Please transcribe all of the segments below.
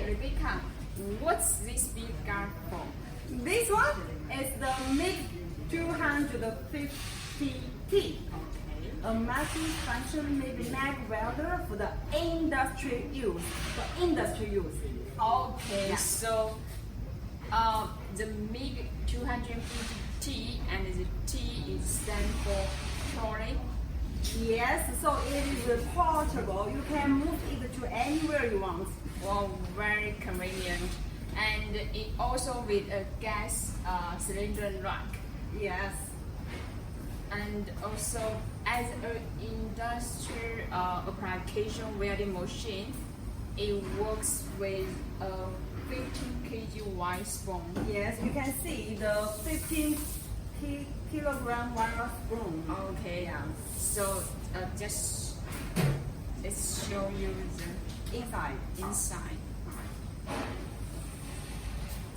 Rebecca, what's this big gun for? This one is the MIG-250T, a multi-function MIG welder for the industry use. Okay, Yeah. so the MIG-250T and the T is stand for trolley. Yes, so it is portable. You can move it to anywhere you want. Well, very convenient. And it also with a gas cylinder rack. Yes. And also as an industrial application welding machine, it works with a 15 kg wide spoon. Yes, you can see the 15 kilogram wire spoon. Okay, Yeah. so just let's show you the Inside. inside.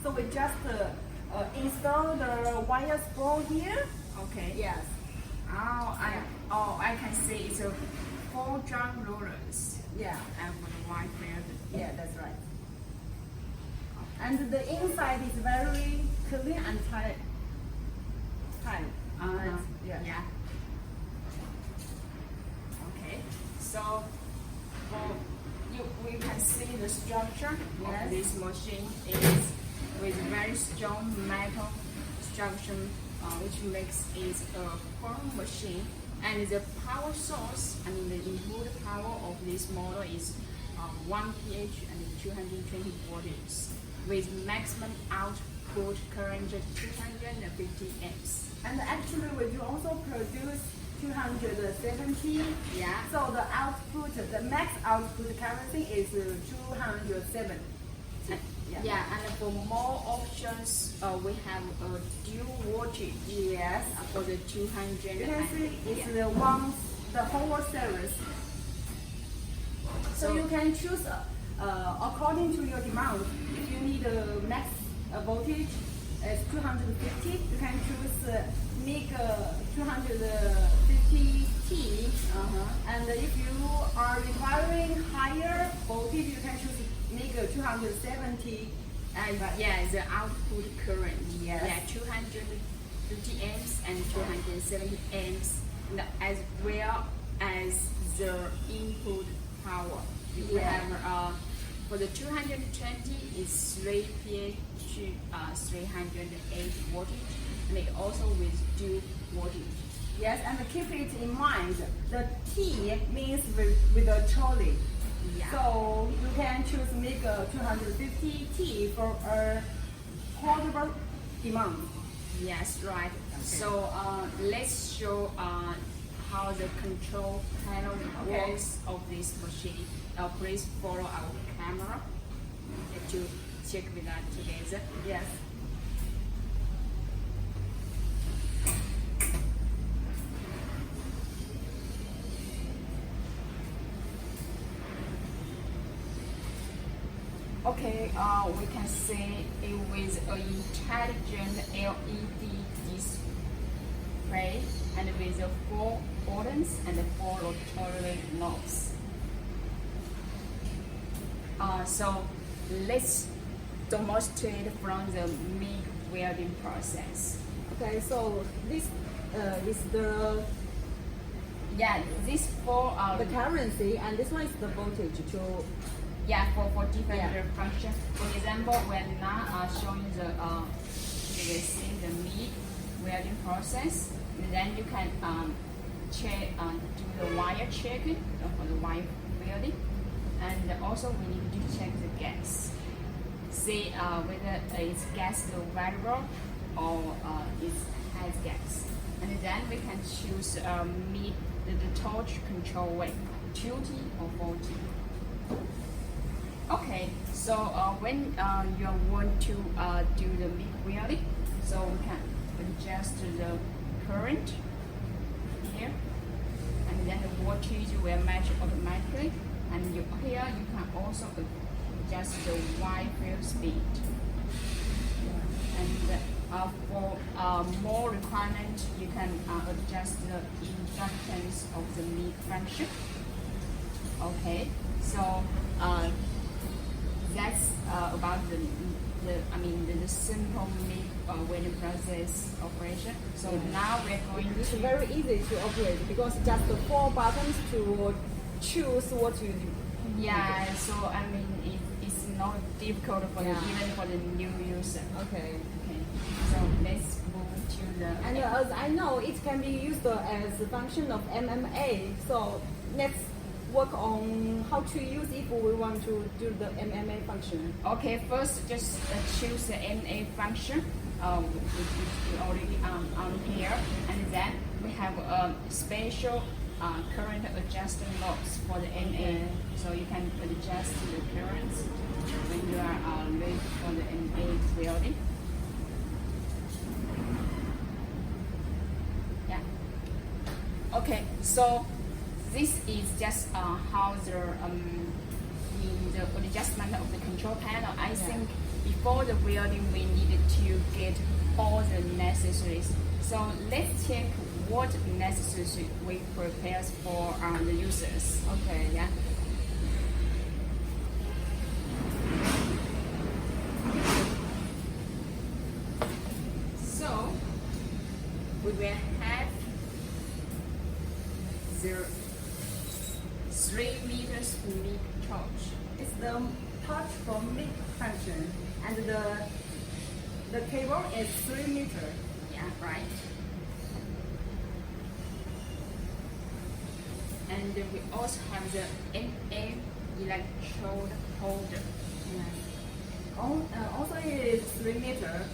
So we just install the wire spool here. Okay. Yes. I can see it's a 4 drum rollers Yeah. and with a wide welder. Yeah, that's right. And the inside is very clean and tight. Yeah. Yeah. Okay. So we can see the structure Yes. of this machine is with very strong metal structure, which makes it a firm machine. And the power source, I mean the input power of this model is 1 pH and 220 volts with maximum output current 250 amps. And actually we do also produce 270. Yeah. So the output, the max output currently is 207. Yeah, and for more options, we have a dual voltage. Yes. For the 200. You can see it's yeah. the whole series. So you can choose according to your demand. If you need a max voltage is 250, you can choose MIG-250T. And if you are requiring higher voltage, you can choose MIG-270. And yeah, the output current. Yes. Yeah, 250 amps and 270 amps, as well as the input power. You Yeah. have for the 220 is 3 pH, 308 voltage, and it also with dual voltage. Yes, and keep it in mind, the T means with a trolley. Yeah. So you can choose MIG-250T for a portable demand. Yes, right. So let's show how the control panel works of this machine. Please follow our camera to check with that together. Yes. Okay, we can see it with an intelligent LED display and with 4 buttons and 4 rotary knobs. So let's demonstrate from the MIG welding process. Okay, so this is the This 4 currency, and this one is the voltage to. for different Yeah. functions. For example, we're now showing the MIG welding process. And then you can check do the wire checking for the wire welding, and also we need to check the gas. See whether it's gas variable or it has gas. And then we can choose the torch control weight, 20 or 40. Okay, so when you want to do the MIG welding, so we can adjust the current here, and then the voltage will match automatically. And here you can also adjust the wire flow speed. And for more requirement, you can adjust the inductance of the MIG function. Okay, so that's about the simple MIG welding process operation. So now we're going It's to very easy to operate because just the 4 buttons to choose what you do. yeah. So it's not difficult for even for the new user. Okay. Okay. So let's move to the And as I know, it can be used as a function of MMA. So let's work on how to use if we want to do the MMA function. Okay, first just choose the MA function, which is already on here, and then we have a special current adjusting knobs for the MA, so you can adjust the currents when you are ready for the MA welding. Yeah. Okay, so this is just how the adjustment of the control panel. I think before the welding we needed to get all the necessaries. So let's check what necessary we prepare for the users. Okay. Yeah. So we will have the 3 meters MIG torch. It's the touch for MIG function, and the cable is 3 meters. Yeah, right. And we also have the MA electrode holder. Also it is 3 meters,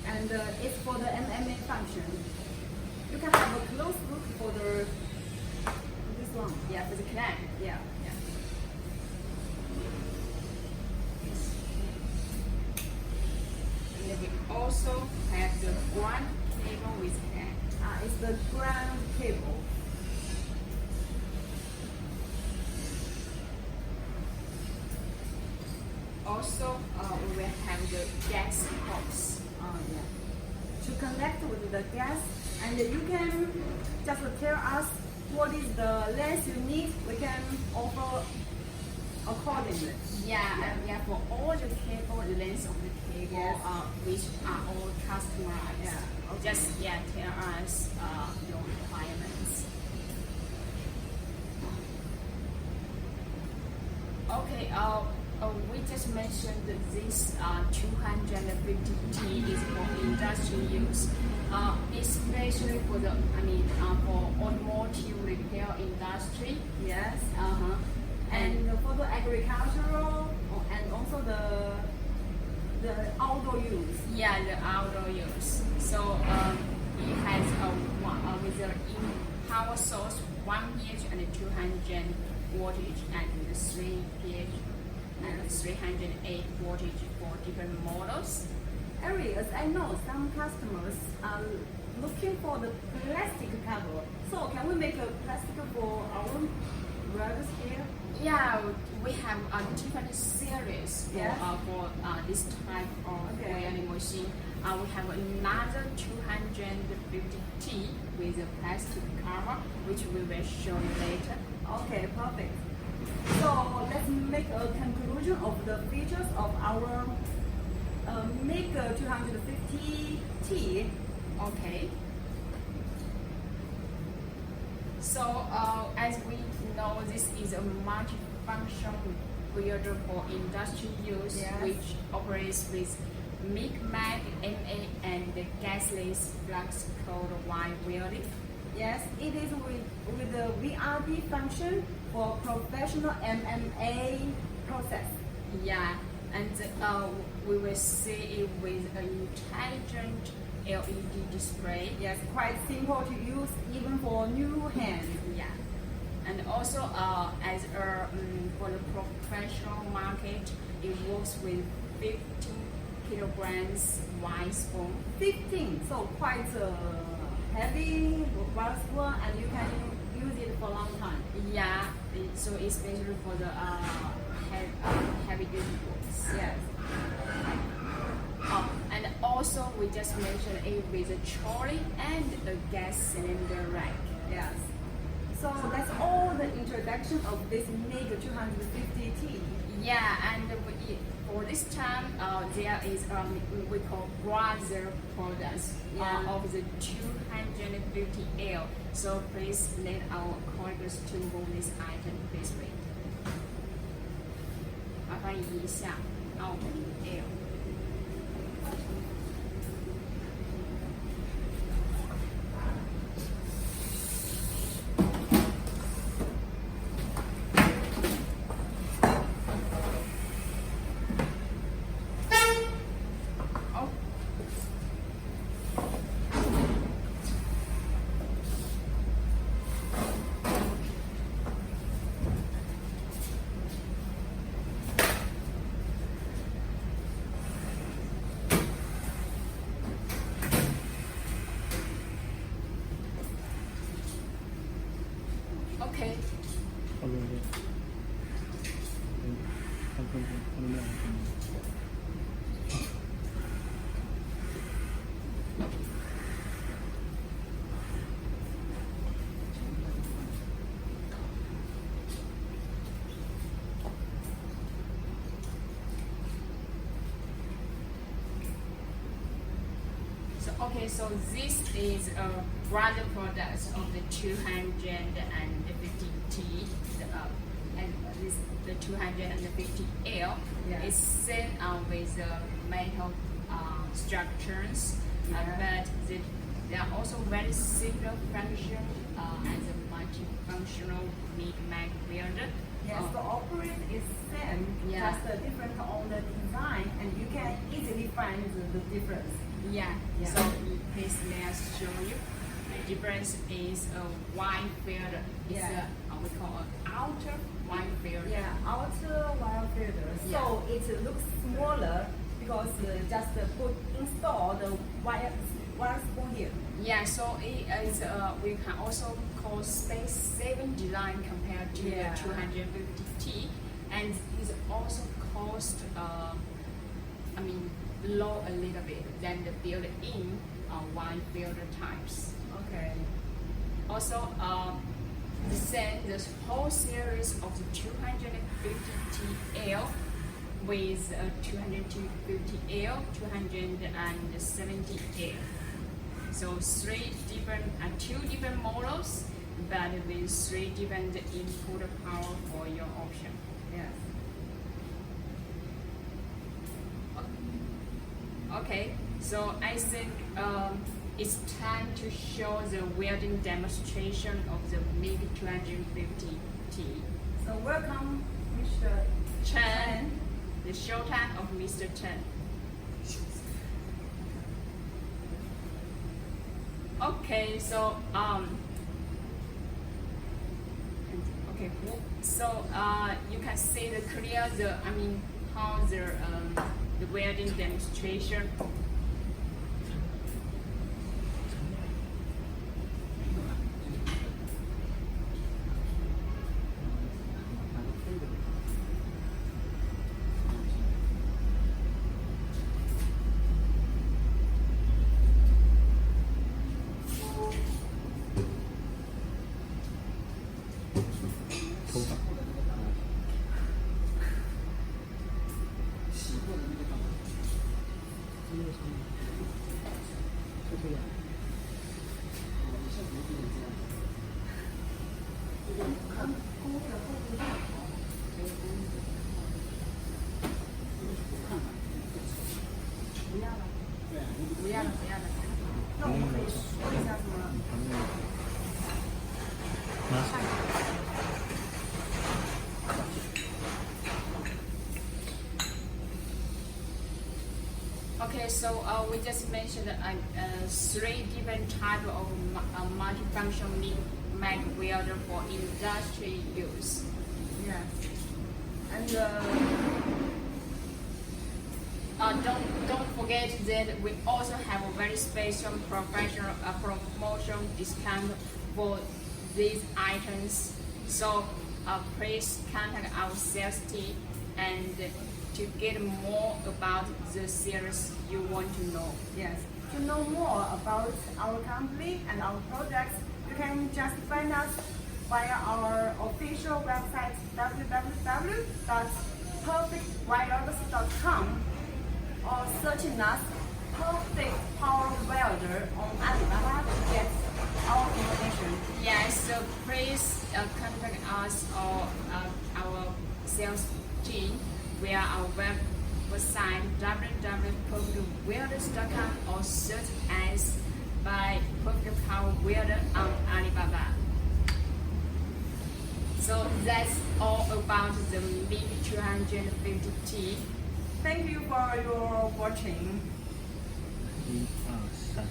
and it's for the MMA function. You can have a close look for this one. Yeah, for the clamp. Yeah. And then we also have the ground cable with head. It's the ground cable. Also, we will have the gas box. To connect with the gas, and you can just tell us what is the length you need. We can offer accordingly. Yeah, for all the cable, the length of the cable, which are all customized. Yeah, okay. Just tell us your requirements. Okay. We just mentioned that this 250T is for industrial use, especially for the for automotive repair industry. Yes. And And for the agricultural and also the outdoor use. yeah, the outdoor use. So it has with the power source 1 pH and 200 wattage and the 3 pH and 308 wattage for different models. Ari, as I know, some customers are looking for the plastic cover. So can we make a plastic for our welders here? Yeah, we have different series for this type of welding machine. We have another 250T with a plastic cover, which we will show you later. Okay, perfect. So let's make a conclusion of the features of our MIG-250T. Okay. So as we know, this is a multi-function welder for industrial use, which operates with MIG, MAG, MA, and the gasless flux cold wire welding. Yes, it is with the VRP function for professional MMA process. Yeah, and we will see it with an intelligent LED display. Yes, quite simple to use even for new hands. Yeah, and also as for the professional market, it works with 15 kilograms wide spoon. 15, so quite heavy, well spoon, and you can use it for a long time. Yeah, so especially for the heavy duty works. Yes. And also we just mentioned it with a trolley and a gas cylinder rack. Yes. So that's all the introduction of this MIG-250T. Yeah, and for this time, there is we call brother products of the 250L. So please let our colleagues to move this item this way. 麻烦移一下澳门 L。Okay. So this is a brother product of the 250T, and this the 250L. Yeah. It's set with metal structures, but they are also very similar function as a multifunctional MIG welder. Yes, the operate is same, Yeah. just different on the design, and you can easily find the difference. Yeah. Yeah. So please let us show you. The difference is a wide welder. It's Yeah. we call an outer wide welder. Yeah, outer wire filter. So it looks smaller because just install the wire spool here. Yeah. So it is we can also call space saving design compared to Yeah. the 250T, and it also cost low a little bit than the built-in wide welder types. Okay. Also, the whole series of the 250TL with 250L, 270L. So two different models, but with three different input power for your option. Yes. Okay, so I think it's time to show the welding demonstration of the MIG-250T. So welcome, Mr. Chen, the showtime of Mr. Chen. Okay, so you can see how the welding demonstration. Okay, so we just mentioned three different types of multifunction MIG welder for industry use. Yes. And don't forget that we also have a very special professional promotion discount for these items. So please contact our sales team and to get more about the series you want to know. yes, to know more about our company and our products, you can just find us via our official website www.perfectwelds.com or searching us Perfect Power Welder on Alibaba to get our information. Yes, so please contact us or our sales team via our website www.perfectwelders.com or search as by Perfect Power Welder on Alibaba. So that's all about the MIG-250T. Thank you for your watching. 1、2、3。